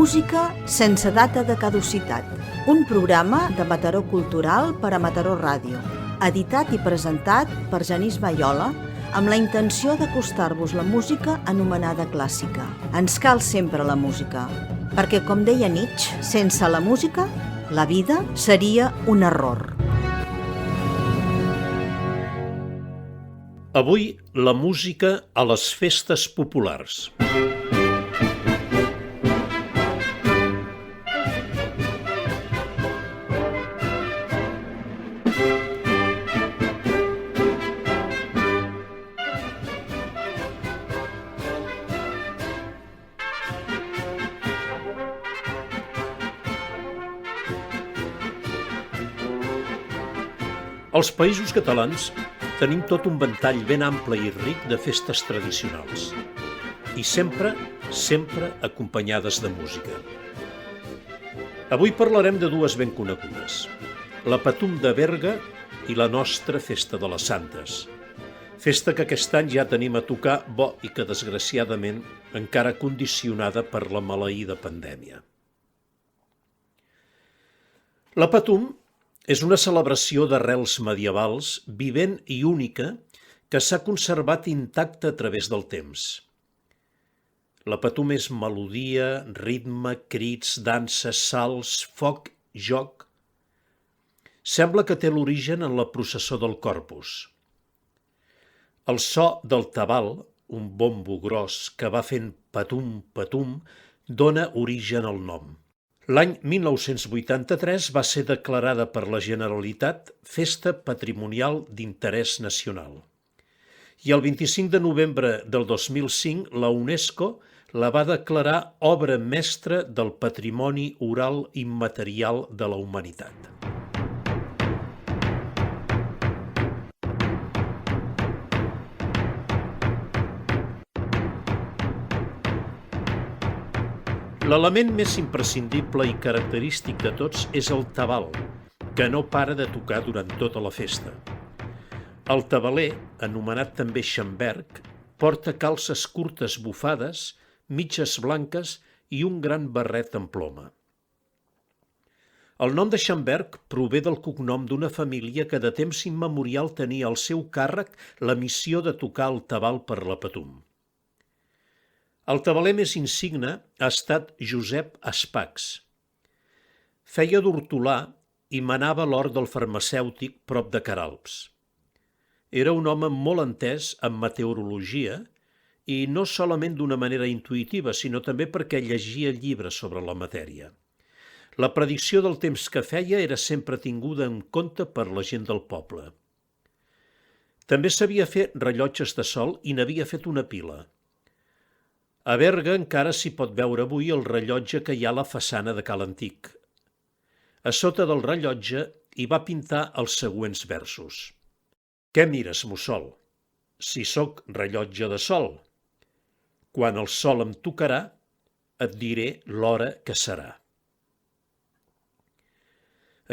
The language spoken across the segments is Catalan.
Música sense data de caducitat. Un programa de Mataró Cultural per a Mataró Ràdio, editat i presentat per Genís Baiola, amb la intenció d'acostar-vos la música anomenada clàssica. Ens cal sempre la música, perquè, com deia Nietzsche, sense la música, la vida seria un error. Avui, la música a les festes populars. Als Països Catalans tenim tot un ventall ben ample i ric de festes tradicionals i sempre acompanyades de música. Avui parlarem de dues ben conegudes, la Patum de Berga i la nostra Festa de les Santes, festa que aquest any ja tenim a tocar i que desgraciadament encara condicionada per la maleïda pandèmia. La Patum és una celebració d'arrels medievals vivent i única que s'ha conservat intacta a través del temps. La Patum és melodia, ritme, crits, danses, salts, foc, joc. Sembla que té l'origen en la processó del Corpus. El so del tabal, un bombo gros que va fent patum, patum, dona origen al nom. L'any 1983 va ser declarada per la Generalitat Festa Patrimonial d'Interès Nacional. I el 25 de novembre del 2005 la UNESCO la va declarar obra mestra del patrimoni oral immaterial de la humanitat. L'element més imprescindible i característic de tots és el tabal, que no para de tocar durant tota la festa. El tabaler, anomenat també xamberg, porta calces curtes bufades, mitges blanques i un gran barret amb ploma. El nom de xamberg prové del cognom d'una família que de temps immemorial tenia al seu càrrec la missió de tocar el tabal per la Patum. El tabaler més insigne ha estat Josep Espacs. Feia d'hortolà i manava l'hort del farmacèutic prop de Queralbs. Era un home molt entès en meteorologia i no solament d'una manera intuïtiva, sinó també perquè llegia llibres sobre la matèria. La predicció del temps que feia era sempre tinguda en compte per la gent del poble. També sabia fer rellotges de sol i n'havia fet una pila. A Berga encara s'hi pot veure avui el rellotge que hi ha a la façana de Cal Antic. A sota del rellotge hi va pintar els següents versos. Què mires, mussol? Si sóc rellotge de sol. Quan el sol em tocarà, et diré l'hora que serà.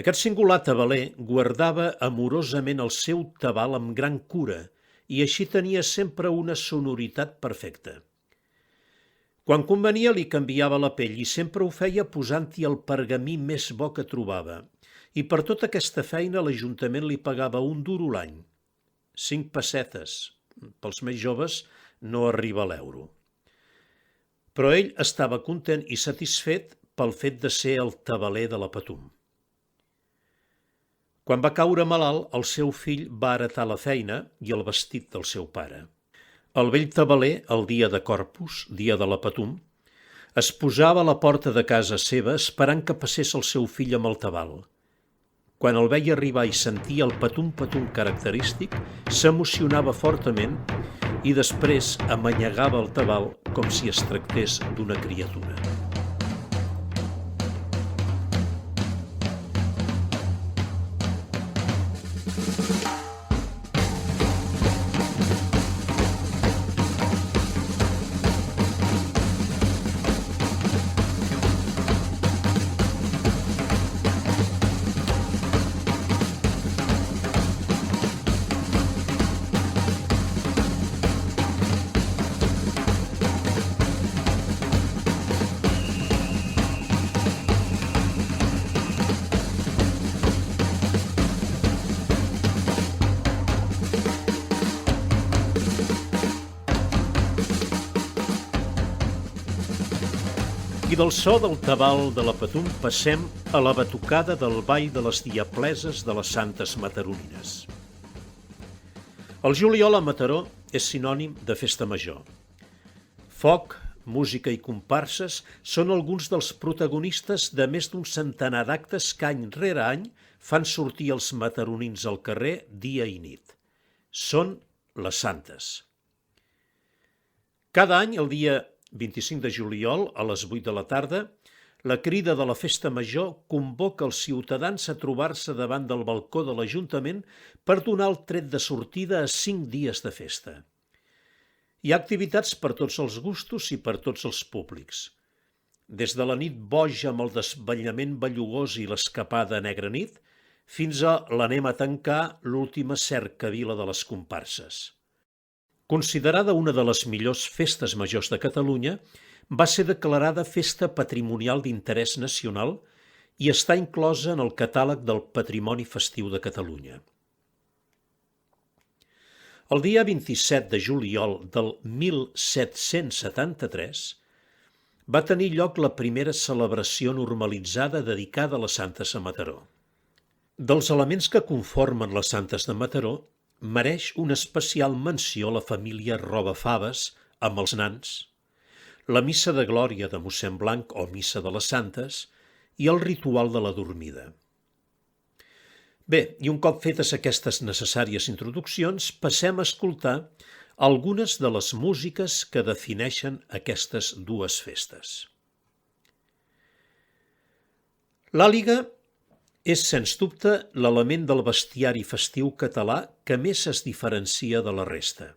Aquest singular tabaler guardava amorosament el seu tabal amb gran cura i així tenia sempre una sonoritat perfecta. Quan convenia li canviava la pell i sempre ho feia posant-hi el pergamí més bo que trobava. I per tota aquesta feina l'Ajuntament li pagava un duro l'any. 5 pessetes. Pels més joves no arriba a l'euro. Però ell estava content i satisfet pel fet de ser el tabaler de la Patum. Quan va caure malalt, el seu fill va heretar la feina i el vestit del seu pare. El vell tabaler, el dia de Corpus, dia de la Patum, es posava a la porta de casa seva esperant que passés el seu fill amb el tabal. Quan el veia arribar i sentia el patum-patum característic, s'emocionava fortament i després amanyegava el tabal com si es tractés d'una criatura. I del so del tabal de la Patum passem a la batucada del ball de les diableses de les Santes Mataronines. El juliol a Mataró és sinònim de festa major. Foc, música i comparses són alguns dels protagonistes de més d'un centenar d'actes que any rere any fan sortir els mataronins al carrer dia i nit. Són les Santes. Cada any, el dia 25 de juliol, a les 8 de la tarda, la crida de la Festa Major convoca els ciutadans a trobar-se davant del balcó de l'Ajuntament per donar el tret de sortida a 5 dies de festa. Hi ha activitats per tots els gustos i per tots els públics. Des de la nit boja amb el desvetllament bellugós i l'escapada negra nit, fins a l'anem a tancar l'última cercavila de les comparses. Considerada una de les millors festes majors de Catalunya, va ser declarada Festa Patrimonial d'Interès Nacional i està inclosa en el catàleg del Patrimoni Festiu de Catalunya. El dia 27 de juliol del 1773 va tenir lloc la primera celebració normalitzada dedicada a les Santes a Mataró. Dels elements que conformen les Santes de Mataró, mereix una especial menció la família Robafaves amb els nans, la missa de glòria de mossèn Blanc o missa de les Santes i el ritual de la dormida. Bé, i un cop fetes aquestes necessàries introduccions, passem a escoltar algunes de les músiques que defineixen aquestes dues festes. L'àliga és, sens dubte, l'element del bestiari festiu català que més es diferencia de la resta.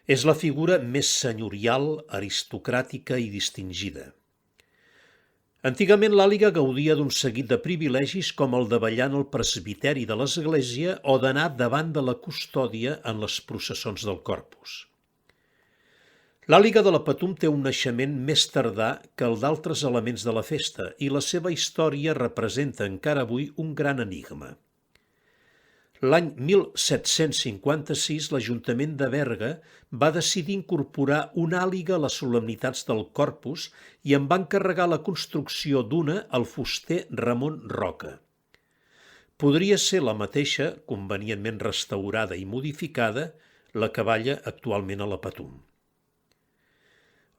És la figura més senyorial, aristocràtica i distingida. Antigament l'àliga gaudia d'un seguit de privilegis com el de ballar en el presbiteri de l'església o d'anar davant de la custòdia en les processons del Corpus. L'àliga de la Patum té un naixement més tardà que el d'altres elements de la festa i la seva història representa encara avui un gran enigma. L'any 1756 l'Ajuntament de Berga va decidir incorporar una àliga a les solemnitats del Corpus i en va encarregar la construcció d'una al fuster Ramon Roca. Podria ser la mateixa, convenientment restaurada i modificada, la que balla actualment a la Patum.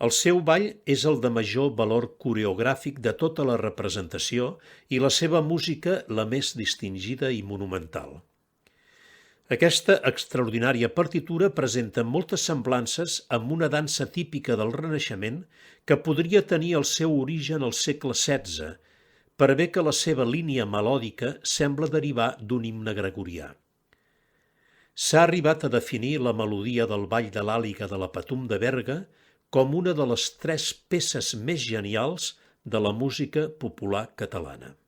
El seu ball és el de major valor coreogràfic de tota la representació i la seva música la més distingida i monumental. Aquesta extraordinària partitura presenta moltes semblances amb una dansa típica del Renaixement que podria tenir el seu origen al segle XVI, per bé que la seva línia melòdica sembla derivar d'un himne gregorià. S'ha arribat a definir la melodia del ball de l'àliga de la Patum de Berga com una de les 3 peces més genials de la música popular catalana.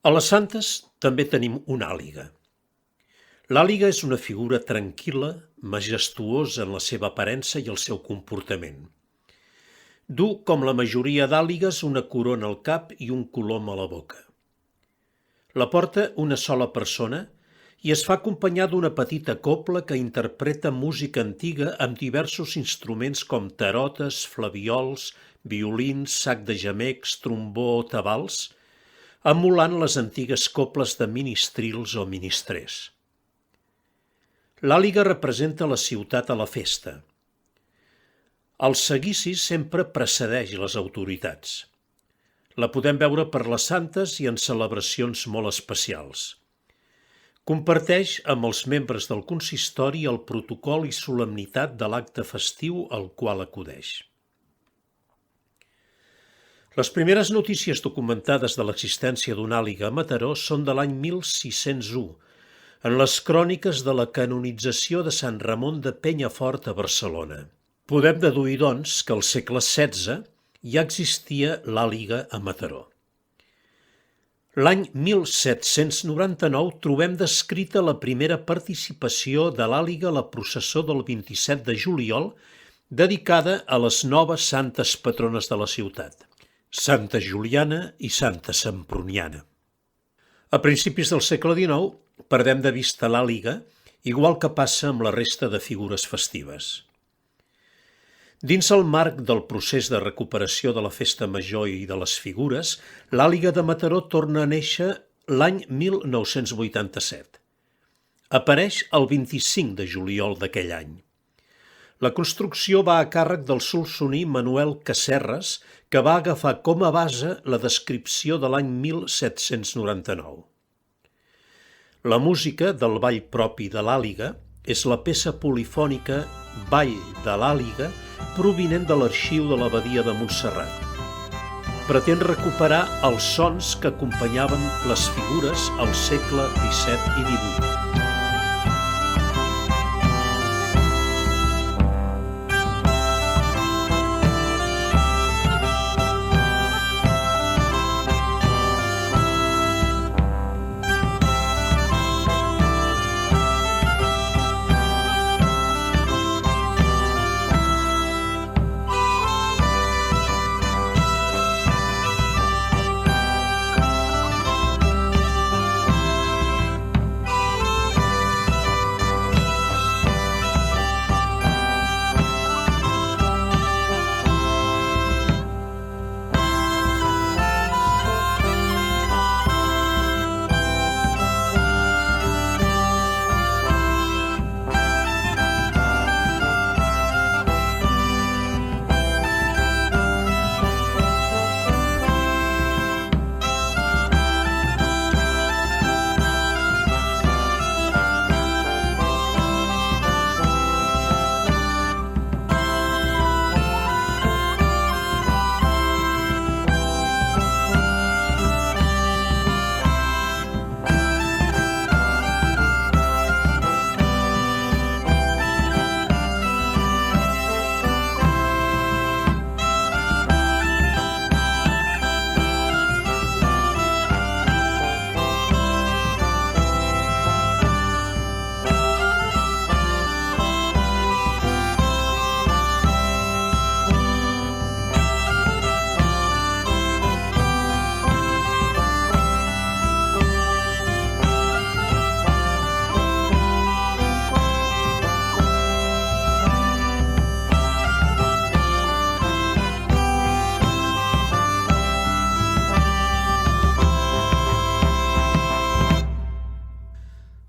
A les Santes també tenim una àliga. L'àliga és una figura tranquil·la, majestuosa en la seva aparença i el seu comportament. Du, com la majoria d'àligues, una corona al cap i un colom a la boca. La porta una sola persona i es fa acompanyar d'una petita cobla que interpreta música antiga amb diversos instruments com tarotes, flaviols, violins, sac de gemecs, trombó o tabals, emulant les antigues cobles de ministrils o ministrers. L'àliga representa la ciutat a la festa. El seguici sempre precedeix les autoritats. La podem veure per les santes i en celebracions molt especials. Comparteix amb els membres del consistori el protocol i solemnitat de l'acte festiu al qual acudeix. Les primeres notícies documentades de l'existència d'una àliga a Mataró són de l'any 1601, en les cròniques de la canonització de Sant Ramon de Penyafort a Barcelona. Podem deduir, doncs, que al segle XVI ja existia l'àliga a Mataró. L'any 1799 trobem descrita la primera participació de l'àliga a la processó del 27 de juliol, dedicada a les noves santes patrones de la ciutat, Santa Juliana i Santa Semproniana. A principis del segle XIX perdem de vista l'àliga, igual que passa amb la resta de figures festives. Dins el marc del procés de recuperació de la festa major i de les figures, l'àliga de Mataró torna a néixer l'any 1987. Apareix el 25 de juliol d'aquell any. La construcció va a càrrec del solsoní Manuel Casserres, que va agafar com a base la descripció de l'any 1799. La música del ball propi de l'àliga és la peça polifònica Ball de l'Àliga, provinent de l'arxiu de l'abadia de Montserrat. Pretén recuperar els sons que acompanyaven les figures al segle XVII i XVIII.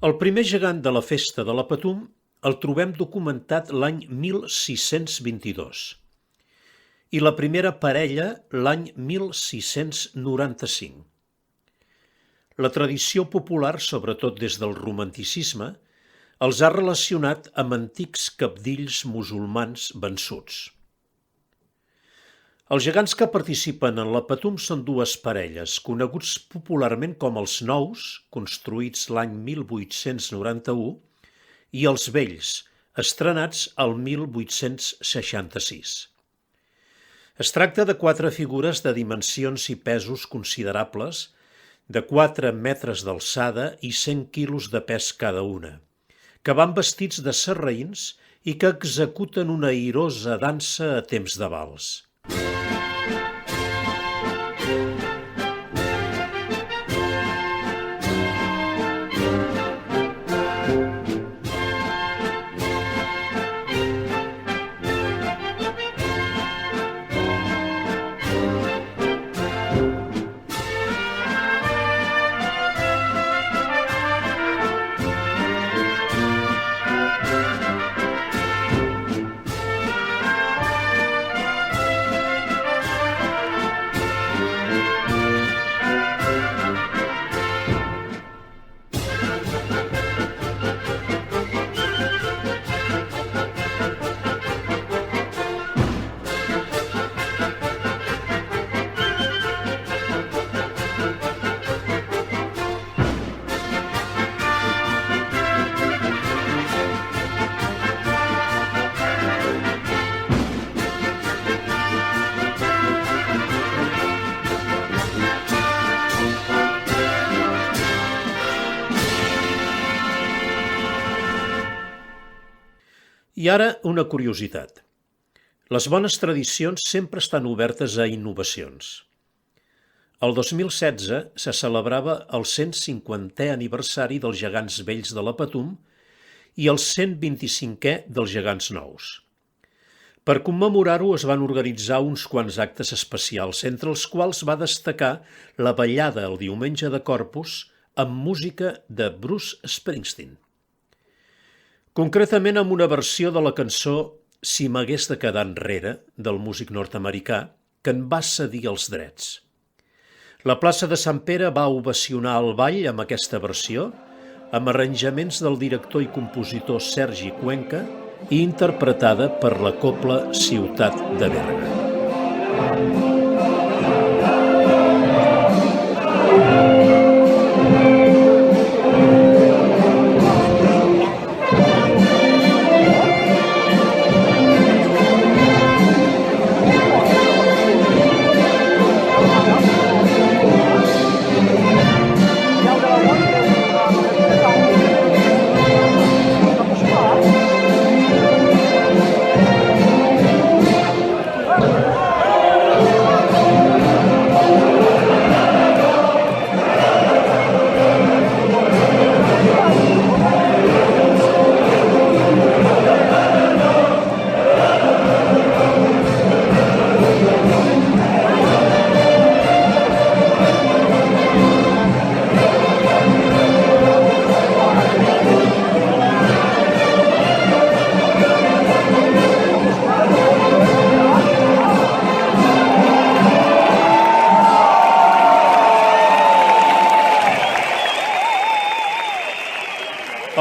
El primer gegant de la festa de la Patum el trobem documentat l'any 1622 i la primera parella l'any 1695. La tradició popular, sobretot des del romanticisme, els ha relacionat amb antics cabdills musulmans vençuts. Els gegants que participen en la Patum són dues parelles, coneguts popularment com els nous, construïts l'any 1891, i els vells, estrenats el 1866. Es tracta de 4 figures de dimensions i pesos considerables, de 4 metres d'alçada i 100 quilos de pes cada una, que van vestits de sarraïns i que executen una airosa dansa a temps de vals. I ara una curiositat. Les bones tradicions sempre estan obertes a innovacions. El 2016 se celebrava el 150è aniversari dels Gegants Vells de la Patum i el 125è dels Gegants Nous. Per commemorar-ho es van organitzar uns quants actes especials, entre els quals va destacar la ballada el diumenge de Corpus amb música de Bruce Springsteen. Concretament amb una versió de la cançó Si m'hagués de quedar enrere, del músic nord-americà, que en va cedir els drets. La plaça de Sant Pere va ovacionar el ball amb aquesta versió, amb arranjaments del director i compositor Sergi Cuenca i interpretada per la Cobla Ciutat de Berga.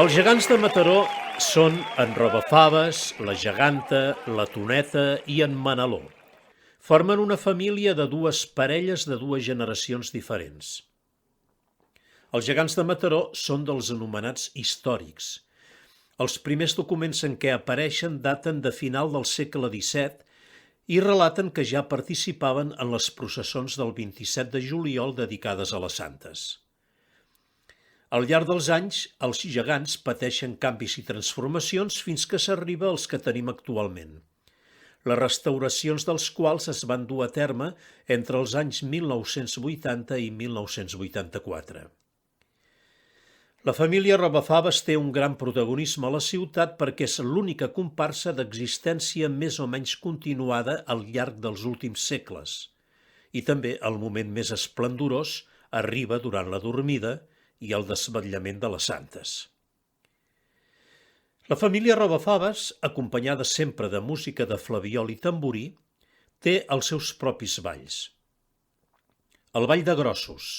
Els gegants de Mataró són en Robafaves, la Geganta, la Toneta i en Manaló. Formen una família de dues parelles de dues generacions diferents. Els gegants de Mataró són dels anomenats històrics. Els primers documents en què apareixen daten de final del segle XVII i relaten que ja participaven en les processons del 27 de juliol dedicades a les santes. Al llarg dels anys, els gegants pateixen canvis i transformacions fins que s'arriba als que tenim actualment, les restauracions dels quals es van dur a terme entre els anys 1980 i 1984. La família Robafaves té un gran protagonisme a la ciutat perquè és l'única comparsa d'existència més o menys continuada al llarg dels últims segles i també el moment més esplendorós arriba durant la dormida i el desvetllament de les santes. La família Robafaves, acompanyada sempre de música de flabiol i tamborí, té els seus propis balls. El ball de grossos,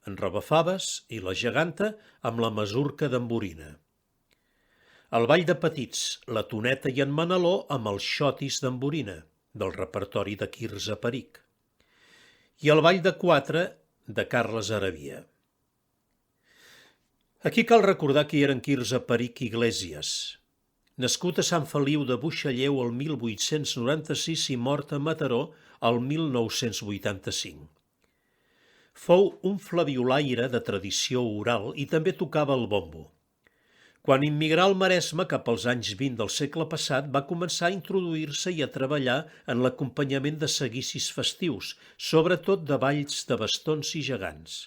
en Robafaves i la Geganta amb la masurca d'emborina. El ball de petits, la Toneta i en Manaló amb els xotis d'emborina, del repertori de Quirze Peric. I el ball de quatre de Carles Arabia. Aquí cal recordar que hi eren Quirze Peric Iglesias, nascut a Sant Feliu de Buixalleu el 1896 i mort a Mataró el 1985. Fou un flabiolaire de tradició oral i també tocava el bombo. Quan immigrà al Maresme cap als anys 20 del segle passat, va començar a introduir-se i a treballar en l'acompanyament de seguicis festius, sobretot de balls de bastons i gegants.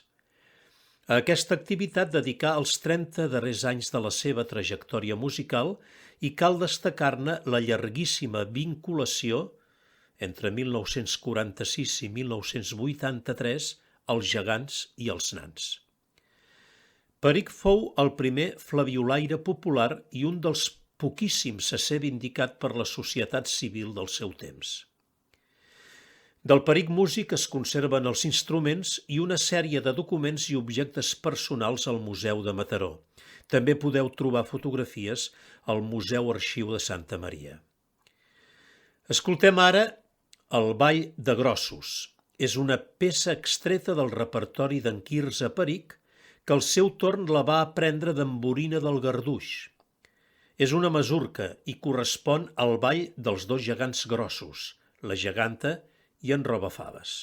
A aquesta activitat dedicà els 30 darrers anys de la seva trajectòria musical i cal destacar-ne la llarguíssima vinculació entre 1946 i 1983 als gegants i als nans. Peric fou el primer flabiolaire popular i un dels poquíssims a ser vindicat per la societat civil del seu temps. Del Peric músic es conserven els instruments i una sèrie de documents i objectes personals al Museu de Mataró. També podeu trobar fotografies al Museu Arxiu de Santa Maria. Escoltem ara el Ball de Grossos. És una peça extreta del repertori d'en Quirze Peric, que al seu torn la va aprendre d'en Borina del Garduix. És una masurca i correspon al ball dels dos gegants grossos, la geganta i en Robafaves.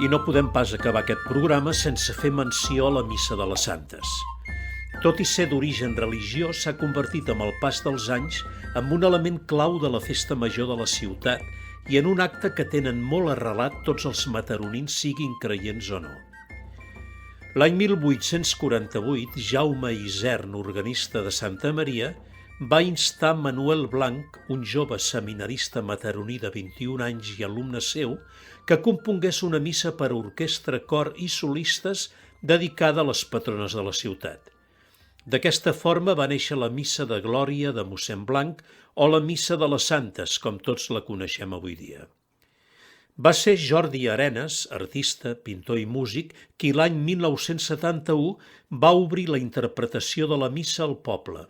I no podem pas acabar aquest programa sense fer menció a la Missa de les Santes. Tot i ser d'origen religiós, s'ha convertit amb el pas dels anys en un element clau de la festa major de la ciutat i en un acte que tenen molt arrelat tots els mataronins, siguin creients o no. L'any 1848, Jaume Isern, organista de Santa Maria, va instar Manuel Blanc, un jove seminarista mataroní de 21 anys i alumne seu, que compongués una missa per a orquestra, cor i solistes dedicada a les patrones de la ciutat. D'aquesta forma va néixer la Missa de Glòria de mossèn Blanc o la Missa de les Santes, com tots la coneixem avui dia. Va ser Jordi Arenas, artista, pintor i músic, qui l'any 1971 va obrir la interpretació de la missa al poble.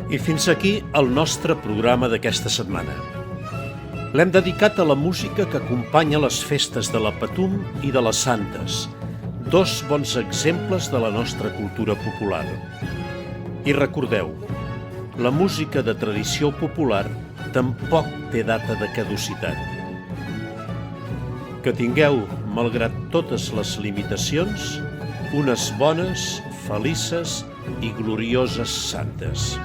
I fins aquí el nostre programa d'aquesta setmana. L'hem dedicat a la música que acompanya les festes de la Patum i de les Santes, dos bons exemples de la nostra cultura popular. I recordeu, la música de tradició popular tampoc té data de caducitat. Que tingueu, malgrat totes les limitacions, unes bones, felices i glorioses Santes.